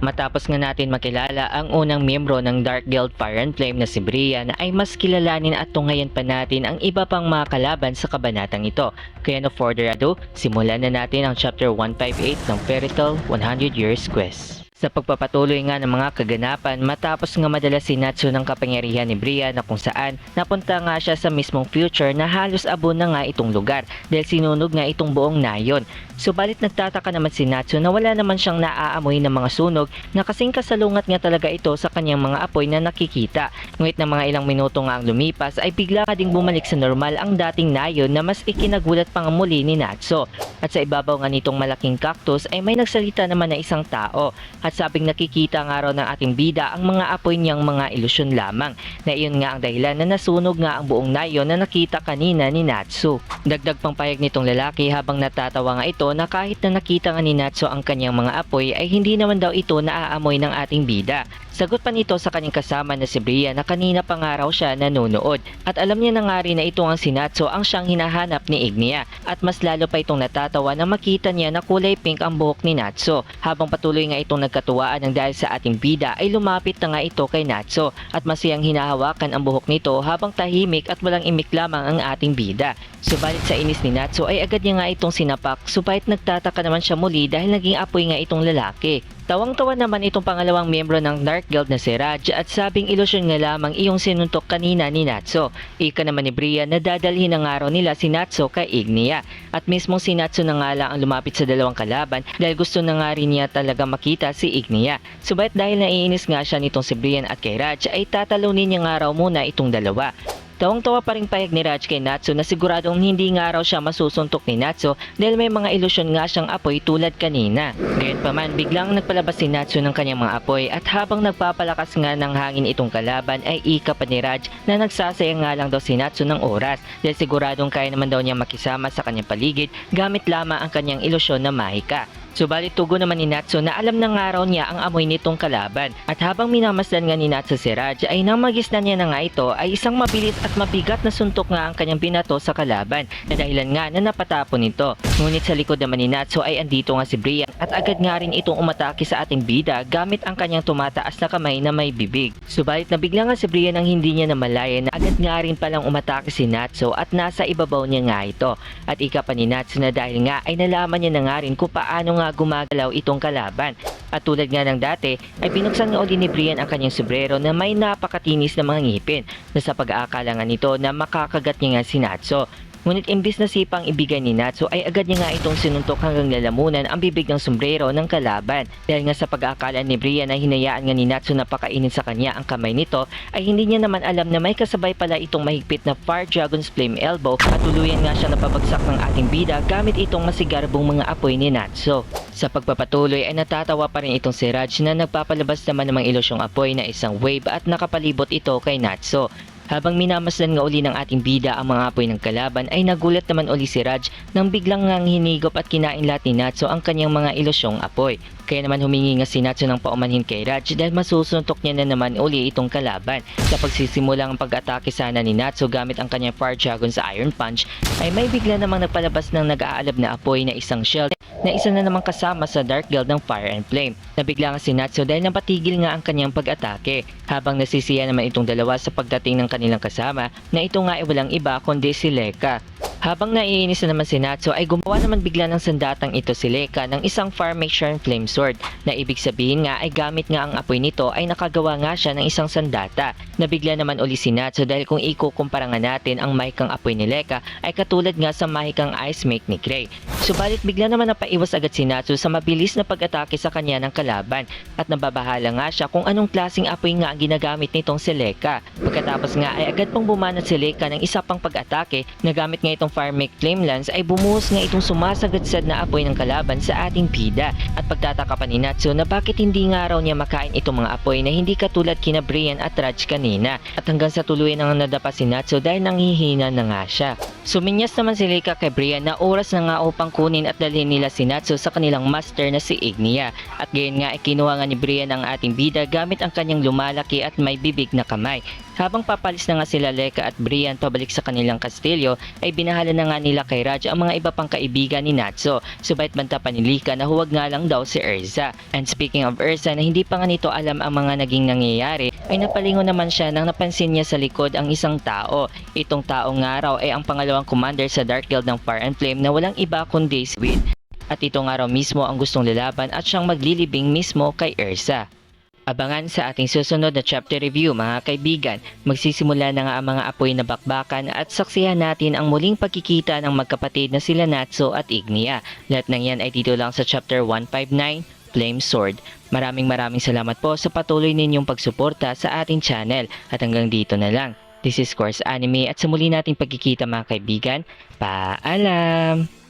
Matapos nga natin makilala ang unang miyembro ng Dark Guild Fire and Flame na si Brian, ay mas kilalanin at tunghayan pa natin ang iba pang mga kalaban sa kabanatang ito. Kaya no further ado, simulan na natin ang chapter 158 ng Fairy Tail 100 Years Quest. Sa pagpapatuloy nga ng mga kaganapan, matapos nga madala si Natsu ng kapangyarihan ni Brian na kung saan napunta nga siya sa mismong future na halos abo na nga itong lugar dahil sinunog nga itong buong nayon. Subalit nagtataka naman si Natsu na wala naman siyang naaamoy ng mga sunog na kasing kasalungat nga talaga ito sa kanyang mga apoy na nakikita. Ngunit na mga ilang minuto nga ang lumipas ay bigla nga ding bumalik sa normal ang dating nayon na mas ikinagulat pa nga muli ni Natsu. At sa ibabaw nga nitong malaking cactus ay may nagsalita naman na isang tao. At sabing nakikita nga raw ng ating bida ang mga apoy niyang mga ilusyon lamang, na iyon nga ang dahilan na nasunog nga ang buong nayon na nakita kanina ni Natsu. Dagdag pang payag nitong lalaki habang natatawa nga ito na kahit na nakita nga ni Natsu ang kanyang mga apoy ay hindi naman daw ito naaamoy ng ating bida. Sagot pa nito sa kanyang kasama na si Brian na kanina pa nga raw siya nanonood at alam niya na nga rin na ito ang si Natsu ang siyang hinahanap ni Ignia, at mas lalo pa itong natatawa na makita niya na kulay pink ang buhok ni Natsu. Habang patuloy nga itong nagkatuwaan ng dahil sa ating bida ay lumapit na nga ito kay Natsu at masayang hinahawakan ang buhok nito habang tahimik at walang imik lamang ang ating bida. Subalit sa inis ni Natsu ay agad niya nga itong sinapak, subalit nagtataka naman siya muli dahil naging apoy nga itong lalaki. Tawang-tawa naman itong pangalawang miyembro ng Dark Guild na si Raj at sabing ilusyon nga lamang iyong sinuntok kanina ni Natsu. Ika naman ni Brian na dadalhin ng araw nila si Natsu kay Ignia. At mismo si Natsu na nga lang ang lumapit sa dalawang kalaban dahil gusto na nga rin niya talaga makita si Ignia. Subalit dahil naiinis nga siya nitong si Brian at kay Raj ay tatalunin niya nga raw muna itong dalawa. Tawang-tawa pa rin payag ni Raj kay Natsu na siguradong hindi nga raw siya masusuntok ni Natsu dahil may mga ilusyon nga siyang apoy tulad kanina. Gayunpaman, biglang nagpalabas si Natsu ng kanyang mga apoy at habang nagpapalakas nga ng hangin itong kalaban ay ika pa ni Raj na nagsasayang nga lang daw si Natsu ng oras dahil siguradong kaya naman daw niya makisama sa kanyang paligid gamit lamang ang kanyang ilusyon na mahika. Subalit tugon naman ni Natsu na alam na nga raw niya ang amoy nitong kalaban, at habang minamasdan nga ni Natsu si Raj ay nang magisnan niya na nga ito ay isang mabilis at mabigat na suntok nga ang kanyang binato sa kalaban na dahilan nga na napatapon nito. Ngunit sa likod naman ni Natsu ay andito nga si Brian at agad nga rin itong umatake sa ating bida gamit ang kanyang tumataas na kamay na may bibig. Subalit nabigla nga si Brian ang hindi niya namalayan na agad nga rin palang umatake si Natsu at nasa ibabaw niya nga ito. At ika pa ni Natsu na dahil nga ay nalaman niya na nga rin kung paano nga gumagalaw itong kalaban. At tulad nga ng dati ay binuksan nga uli ni Brian ang kanyang sombrero na may napakatinis na mga ngipin na sa pag-aakala nga nito na makakagat niya nga si Natsu. Ngunit imbis na sipang ibigay ni Natsu ay agad niya nga itong sinuntok hanggang lalamunan ang bibig ng sombrero ng kalaban. Dahil nga sa pag-aakala ni Brian na hinayaan nga ni Natsu na pakainin sa kanya ang kamay nito ay hindi niya naman alam na may kasabay pala itong mahigpit na Fire Dragon's Flame Elbow at tuluyan nga siya napabagsak ng ating bida gamit itong masigarbong mga apoy ni Natsu. Sa pagpapatuloy ay natatawa pa rin itong si Raj na nagpapalabas naman ng mga ilusyong apoy na isang wave at nakapalibot ito kay Natsu. Habang minamasdan nga uli ng ating bida ang mga apoy ng kalaban ay nagulat naman uli si Raj nang biglang ngang hinigop at kinain lahat ni Natsu ang kanyang mga ilusyong apoy. Kaya naman humingi nga si Natsu ng paumanhin kay Raj dahil masusuntok niya na naman uli itong kalaban. Sa pagsisimulang pag-atake sana ni Natsu gamit ang kanyang Fire Dragon sa Iron Punch ay may bigla namang nagpalabas ng nag-aalab na apoy na isang shield na isa na namang kasama sa Dark Guild ng Fire and Flame. Nabigla nga si Natsu dahil napatigil nga ang kanyang pag-atake habang nasisiya naman itong dalawa sa pagdating ng kanilang kasama na ito nga ay walang iba kundi si Leka. Habang naiinis na naman si Natsu ay gumawa naman bigla ng sandatang ito si Leka ng isang Fire Mixture Flame Sword na ibig sabihin nga ay gamit nga ang apoy nito ay nakagawa nga siya ng isang sandata. Nabigla naman uli si Natsu dahil kung ikukumpara nga natin ang mahikang apoy ni Leka ay katulad nga sa mahikang Ice Make ni Gray. Subalit bigla naman napaiwas agad si Natsu sa mabilis na pag-atake sa kanya ng kalaban at nababahala nga siya kung anong klaseng apoy nga ang ginagamit nitong si Leka. Pagkatapos nga ay agad pang bumanat si Leka ng isa pang pag-atake na gamit nga itong Fire Make Flame Lance ay bumuhos nga itong sumasagad-sad na apoy ng kalaban sa ating bida. At pagtataka pa ni Natsu na bakit hindi nga raw niya makain itong mga apoy na hindi katulad kina Brian at Raj kanina. At hanggang sa tuluyan nang nadapa si Natsu dahil nanghihina na nga siya. Suminyas naman si Leka kay Brian na oras na nga upang kunin at dalhin nila si Natsu sa kanilang master na si Ignia. At gayon nga ay kinuha nga ni Brian ang ating bida gamit ang kanyang lumalaki at may bibig na kamay. Habang papalis na nga sila Leka at Brian pabalik sa kanilang kastilyo ay binahala na nga nila kay Raj ang mga iba pang kaibigan ni Natsu. Subayt banta pa ni Lika na huwag nga lang daw si Erza. And speaking of Erza na hindi pa nga nito alam ang mga naging nangyayari ay napalingon naman siya nang napansin niya sa likod ang isang tao. Itong tao nga raw ay ang pangalawang commander sa Dark Guild ng Fire and Flame na walang iba kundi si Squid. At ito nga raw mismo ang gustong lalaban at siyang maglilibing mismo kay Erza. Abangan sa ating susunod na chapter review mga kaibigan. Magsisimula na nga ang mga apoy na bakbakan at saksihan natin ang muling pagkikita ng magkapatid na sila Natsu at Ignia. Lahat ng yan ay dito lang sa chapter 159, Flame Sword. Maraming salamat po sa patuloy ninyong pagsuporta sa ating channel at hanggang dito na lang. This is Course Anime at sa muli nating pagkikita mga kaibigan. Paalam!